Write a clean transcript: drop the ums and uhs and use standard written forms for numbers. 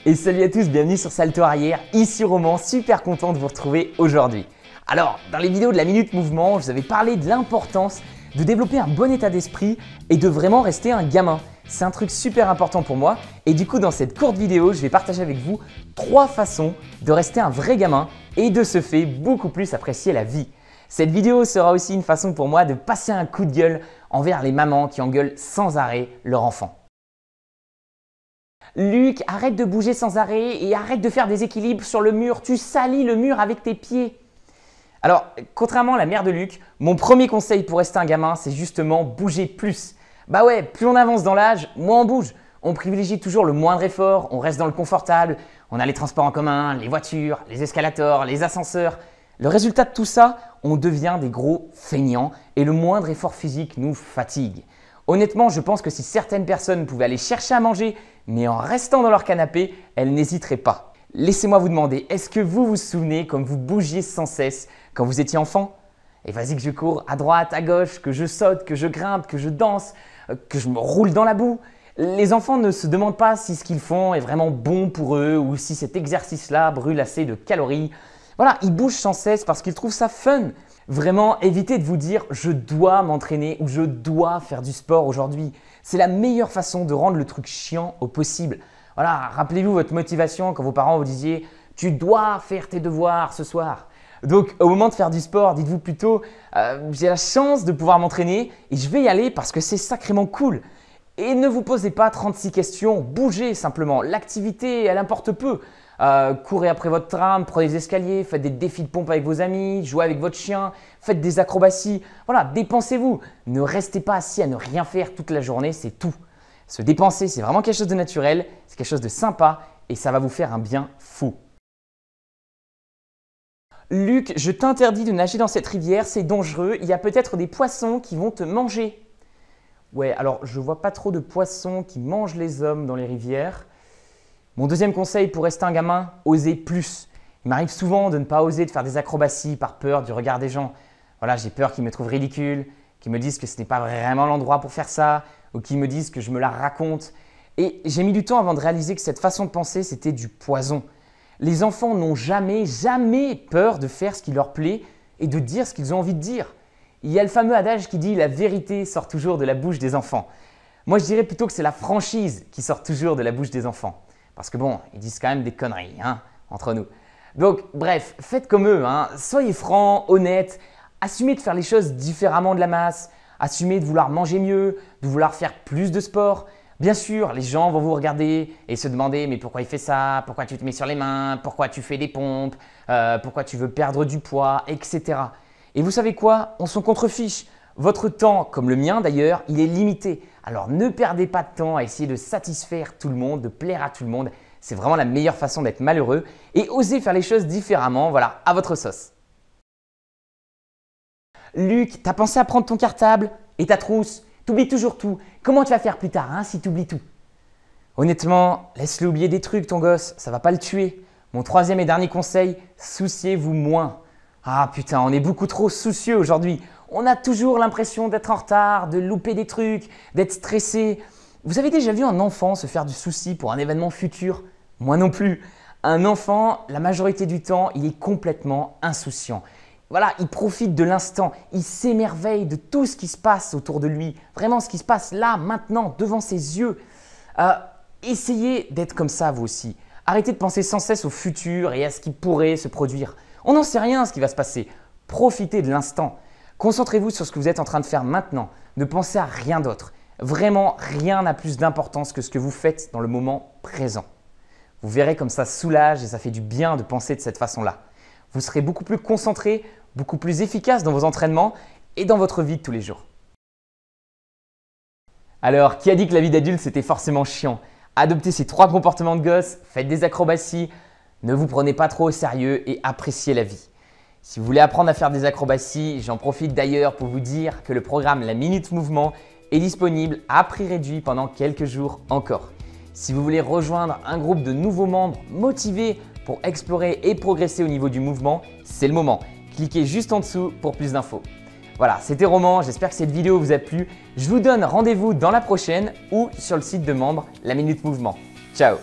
Et salut à tous, bienvenue sur Salto Arrière, ici Roman, super content de vous retrouver aujourd'hui. Alors, dans les vidéos de la Minute Mouvement, je vous avais parlé de l'importance de développer un bon état d'esprit et de vraiment rester un gamin. C'est un truc super important pour moi et du coup dans cette courte vidéo, je vais partager avec vous 3 façons de rester un vrai gamin et de ce fait beaucoup plus apprécier la vie. Cette vidéo sera aussi une façon pour moi de passer un coup de gueule envers les mamans qui engueulent sans arrêt leur enfant. Luc, arrête de bouger sans arrêt et arrête de faire des équilibres sur le mur, tu salis le mur avec tes pieds. Alors, contrairement à la mère de Luc, mon premier conseil pour rester un gamin, c'est justement bouger plus. Bah ouais, plus on avance dans l'âge, moins on bouge. On privilégie toujours le moindre effort, on reste dans le confortable, on a les transports en commun, les voitures, les escalators, les ascenseurs. Le résultat de tout ça, on devient des gros feignants et le moindre effort physique nous fatigue. Honnêtement, je pense que si certaines personnes pouvaient aller chercher à manger, mais en restant dans leur canapé, elles n'hésiteraient pas. Laissez-moi vous demander, est-ce que vous vous souvenez comme vous bougiez sans cesse quand vous étiez enfant? Et vas-y que je cours à droite, à gauche, que je saute, que je grimpe, que je danse, que je me roule dans la boue. Les enfants ne se demandent pas si ce qu'ils font est vraiment bon pour eux ou si cet exercice-là brûle assez de calories. Voilà, ils bougent sans cesse parce qu'ils trouvent ça fun. Vraiment, évitez de vous dire « je dois m'entraîner » ou « je dois faire du sport aujourd'hui ». C'est la meilleure façon de rendre le truc chiant au possible. Voilà, rappelez-vous votre motivation quand vos parents vous disiez « tu dois faire tes devoirs ce soir ». Donc, au moment de faire du sport, dites-vous plutôt j'ai la chance de pouvoir m'entraîner et je vais y aller parce que c'est sacrément cool ». Et ne vous posez pas 36 questions, bougez simplement. L'activité, elle importe peu. Courez après votre tram, prenez des escaliers, faites des défis de pompe avec vos amis, jouez avec votre chien, faites des acrobaties. Voilà, dépensez-vous. Ne restez pas assis à ne rien faire toute la journée, c'est tout. Se dépenser, c'est vraiment quelque chose de naturel, c'est quelque chose de sympa et ça va vous faire un bien fou. Luc, je t'interdis de nager dans cette rivière, c'est dangereux, il y a peut-être des poissons qui vont te manger. Ouais, alors je vois pas trop de poissons qui mangent les hommes dans les rivières. Mon deuxième conseil pour rester un gamin, osez plus. Il m'arrive souvent de ne pas oser de faire des acrobaties par peur du regard des gens. Voilà, j'ai peur qu'ils me trouvent ridicule, qu'ils me disent que ce n'est pas vraiment l'endroit pour faire ça ou qu'ils me disent que je me la raconte. Et j'ai mis du temps avant de réaliser que cette façon de penser, c'était du poison. Les enfants n'ont jamais peur de faire ce qui leur plaît et de dire ce qu'ils ont envie de dire. Il y a le fameux adage qui dit « la vérité sort toujours de la bouche des enfants ». Moi, je dirais plutôt que c'est la franchise qui sort toujours de la bouche des enfants. Parce que bon, ils disent quand même des conneries, hein, entre nous. Donc bref, faites comme eux, hein. Soyez francs, honnêtes, assumez de faire les choses différemment de la masse, assumez de vouloir manger mieux, de vouloir faire plus de sport. Bien sûr, les gens vont vous regarder et se demander « mais pourquoi il fait ça? Pourquoi tu te mets sur les mains? Pourquoi tu fais des pompes? Pourquoi tu veux perdre du poids? Etc. » Et vous savez quoi? On s'en contrefiche. Votre temps, comme le mien d'ailleurs, il est limité. Alors ne perdez pas de temps à essayer de satisfaire tout le monde, de plaire à tout le monde. C'est vraiment la meilleure façon d'être malheureux et osez faire les choses différemment, voilà, à votre sauce. Luc, t'as pensé à prendre ton cartable et ta trousse? T'oublies toujours tout. Comment tu vas faire plus tard hein, si t'oublies tout? Honnêtement, laisse-le oublier des trucs ton gosse, ça va pas le tuer. Mon troisième et dernier conseil, souciez-vous moins. Ah putain, on est beaucoup trop soucieux aujourd'hui. On a toujours l'impression d'être en retard, de louper des trucs, d'être stressé. Vous avez déjà vu un enfant se faire du souci pour un événement futur? Moi non plus. Un enfant, la majorité du temps, il est complètement insouciant. Voilà, il profite de l'instant, il s'émerveille de tout ce qui se passe autour de lui. Vraiment ce qui se passe là, maintenant, devant ses yeux. Essayez d'être comme ça vous aussi. Arrêtez de penser sans cesse au futur et à ce qui pourrait se produire. On n'en sait rien ce qui va se passer. Profitez de l'instant. Concentrez-vous sur ce que vous êtes en train de faire maintenant. Ne pensez à rien d'autre. Vraiment, rien n'a plus d'importance que ce que vous faites dans le moment présent. Vous verrez comme ça soulage et ça fait du bien de penser de cette façon-là. Vous serez beaucoup plus concentré, beaucoup plus efficace dans vos entraînements et dans votre vie de tous les jours. Alors, qui a dit que la vie d'adulte c'était forcément chiant? Adoptez ces 3 comportements de gosse, faites des acrobaties, ne vous prenez pas trop au sérieux et appréciez la vie. Si vous voulez apprendre à faire des acrobaties, j'en profite d'ailleurs pour vous dire que le programme La Minute Mouvement est disponible à prix réduit pendant quelques jours encore. Si vous voulez rejoindre un groupe de nouveaux membres motivés pour explorer et progresser au niveau du mouvement, c'est le moment. Cliquez juste en dessous pour plus d'infos. Voilà, c'était Roman, j'espère que cette vidéo vous a plu. Je vous donne rendez-vous dans la prochaine ou sur le site de membres La Minute Mouvement. Ciao!